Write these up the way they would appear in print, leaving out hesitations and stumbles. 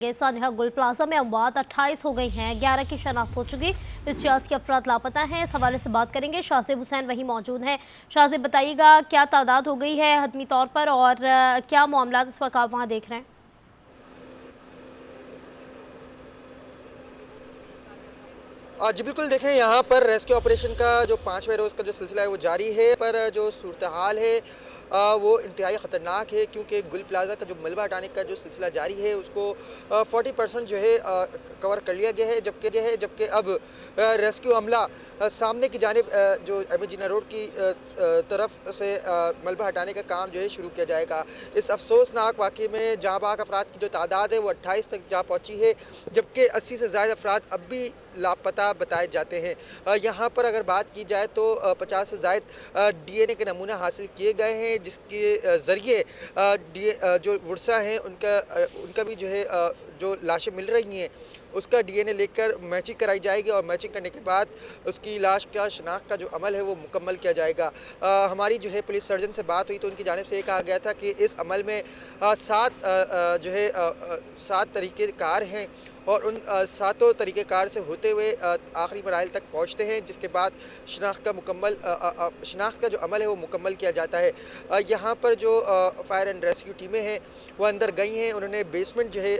सानिया गुल प्लाजा में अमवात 28 हो गई हैं, 11 की शनाख्त हो चुकी, 85 अफराद लापता हैं। इस हवाले से बात करेंगे, शाहजेब हुसैन वहीं मौजूद हैं। शाहजेब, बताइएगा क्या तादाद हो गई है हतमी तौर पर और क्या मामला इस वक्त आप वहाँ देख रहे हैं? जी बिल्कुल, देखें यहाँ पर रेस्क्यू ऑपरेशन का जो 5वें रोज़ का जो सिलसिला है वो जारी है, पर जो सूरत हाल है वो इंतहाई ख़तरनाक है, क्योंकि गुल प्लाज़ा का जो मलबा हटाने का जो सिलसिला जारी है उसको 40% जो है कवर कर लिया गया है, जबकि अब रेस्क्यू अमला सामने की जानिब जो एम ए जिन्ना रोड की तरफ से मलबा हटाने का काम जो है शुरू किया जाएगा। इस अफसोसनाक वाक़ये में जाँ बाग अफराद की जो तादाद है वो 28 तक जा पहुँची है, जबकि 80 से ज़ायद अफराद अब भी लापता बताए जाते हैं। यहाँ पर अगर बात की जाए तो 50 से ज़ायद डीएनए के नमूने हासिल किए गए हैं, जिसके ज़रिए जो वर्षा हैं उनका भी जो है जो लाशें मिल रही हैं उसका डीएनए लेकर मैचिंग कराई जाएगी, और मैचिंग करने के बाद उसकी लाश का शनाख्त का जो अमल है वो मुकम्मल किया जाएगा। हमारी जो है पुलिस सर्जन से बात हुई तो उनकी जानिब से ये कहा गया था कि इस अमल में 7 तरीक़ेकार हैं, और उन सातों तरीक़ेकार से होते हुए आखिरी मराहिल तक पहुँचते हैं, जिसके बाद शनाख्त का जो अमल है वो मुकम्मल किया जाता है। यहाँ पर जो फायर एंड रेस्क्यू टीमें हैं वो अंदर गई हैं, उन्होंने बेसमेंट जो है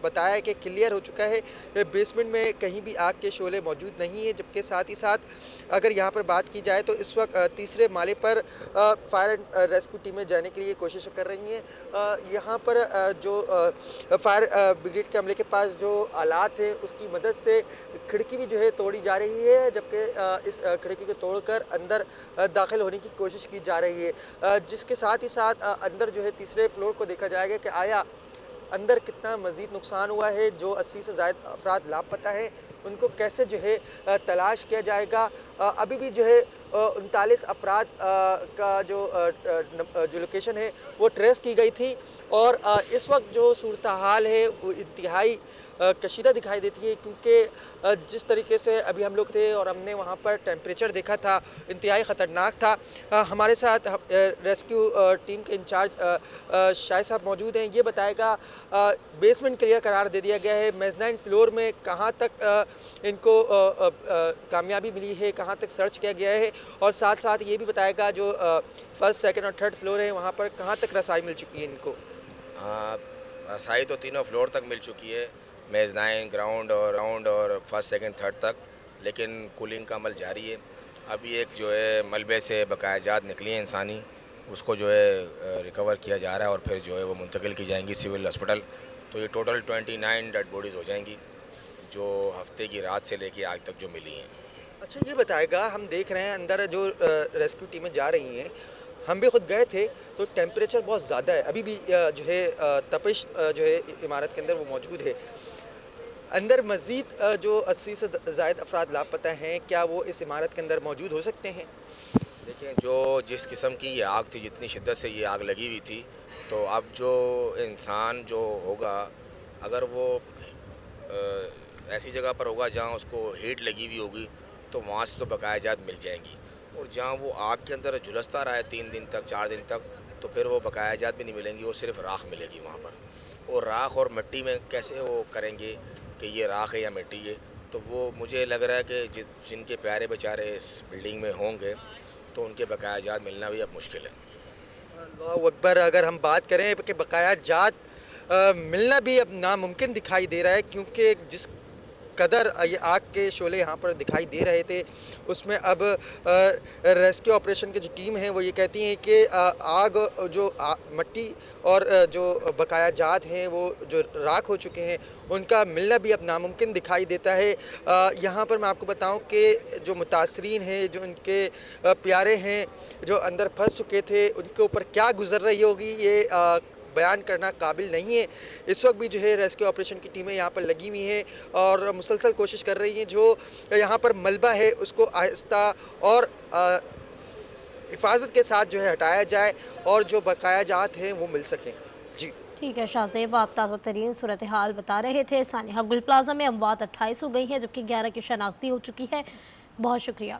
बताया कि क्लियर हो चुका है, बेसमेंट में कहीं भी आग के शोले मौजूद नहीं है, जबकि साथ ही साथ अगर यहाँ पर बात की जाए तो इस वक्त तीसरे माले पर फायर एंड रेस्क्यू टीमें जाने के लिए कोशिश कर रही हैं। यहाँ पर जो फायर ब्रिगेड के अमले के पास जो आलात है उसकी मदद से खिड़की भी जो है तोड़ी जा रही है, जबकि इस खिड़की को तोड़कर अंदर दाखिल होने की कोशिश की जा रही है, जिसके साथ ही साथ अंदर जो है तीसरे फ्लोर को देखा जाएगा कि आया अंदर कितना मज़ीद नुकसान हुआ है। जो 80 से ज़ायद अफराद लापता हैं उनको कैसे जो है तलाश किया जाएगा। अभी भी जो है 39 अफराद का जो लोकेशन है वो ट्रेस की गई थी, और इस वक्त जो सूरत हाल है वो इंतहाई कशीदा दिखाई देती है, क्योंकि जिस तरीके से अभी हम लोग थे और हमने वहाँ पर टेम्परेचर देखा था इंतहाई ख़तरनाक था। हमारे साथ रेस्क्यू टीम के इंचार्ज शाहिद साहब मौजूद हैं, ये बताएगा बेसमेंट क्लियर करार दे दिया गया है, मेज़नाइन फ्लोर में कहाँ तक इनको कामयाबी मिली है, कहाँ तक सर्च किया गया है, और साथ साथ ये भी बताएगा जो फर्स्ट सेकंड और थर्ड फ्लोर है वहाँ पर कहाँ तक रसाई मिल चुकी है इनको। हाँ, रसाई तो तीनों फ्लोर तक मिल चुकी है, मेज़नाइन, ग्राउंड और फर्स्ट सेकंड थर्ड तक, लेकिन कूलिंग का अमल जारी है। अभी एक जो है मलबे से बकाया जात निकली है इंसानी, उसको जो है रिकवर किया जा रहा है, और फिर जो है वो मुंतकिल की जाएंगी सिविल हॉस्पिटल। तो ये टोटल 29 डेड बॉडीज़ हो जाएंगी, जो हफ्ते की रात से लेके आज तक जो मिली हैं। अच्छा, ये बताएगा, हम देख रहे हैं अंदर जो रेस्क्यू टीमें जा रही हैं, हम भी खुद गए थे तो टेम्परेचर बहुत ज़्यादा है, अभी भी जो है तपिश जो है इमारत के अंदर वो मौजूद है। अंदर मज़ीद जो 80 से ज़ायद अफराद लापता हैं, क्या वो इस इमारत के अंदर मौजूद हो सकते हैं? देखिए, जो जिस किस्म की ये आग थी, जितनी शिद्दत से ये आग लगी हुई थी, तो अब जो इंसान जो होगा, अगर वो ऐसी जगह पर होगा जहाँ उसको हीट लगी हुई होगी, तो वहाँ से तो बकाया जात मिल जाएंगी, और जहाँ वो आग के अंदर झुलसता रहा है 3 दिन तक 4 दिन तक, तो फिर वो बकाया जात भी नहीं मिलेंगी, वो सिर्फ राख मिलेगी वहाँ पर। और राख और मिट्टी में कैसे वो करेंगे कि ये राख है या मिट्टी है, तो वो मुझे लग रहा है कि जिनके प्यारे बेचारे इस बिल्डिंग में होंगे तो उनके बकाया जात मिलना भी अब मुश्किल है। अल्लाहु अकबर, अगर हम बात करें कि बकाया जात मिलना भी अब नामुमकिन दिखाई दे रहा है, क्योंकि जिस कदर ये आग के शोले यहाँ पर दिखाई दे रहे थे उसमें अब रेस्क्यू ऑपरेशन की जो टीम है वो ये कहती हैं कि आग जो मट्टी और जो बकाया जात हैं वो जो राख हो चुके हैं उनका मिलना भी अब नामुमकिन दिखाई देता है। यहाँ पर मैं आपको बताऊं कि जो मुतासरीन हैं, जो उनके प्यारे हैं जो अंदर फंस चुके थे, उनके ऊपर क्या गुजर रही होगी ये बयान करना काबिल नहीं है। इस वक्त भी जो है रेस्क्यू ऑपरेशन की टीमें यहाँ पर लगी हुई हैं और मुसलसल कोशिश कर रही हैं जो यहाँ पर मलबा है उसको आहिस्ता और हिफाजत के साथ जो है हटाया जाए और जो बकाया जात हैं वो मिल सकें। जी ठीक है शाहजेब, आप ताज़ा तरीन सूरत हाल बता रहे थे। सानिया गुल प्लाजा में अमवात 28 हो गई हैं, जबकि 11 की शनाख्ती हो चुकी है। बहुत शुक्रिया।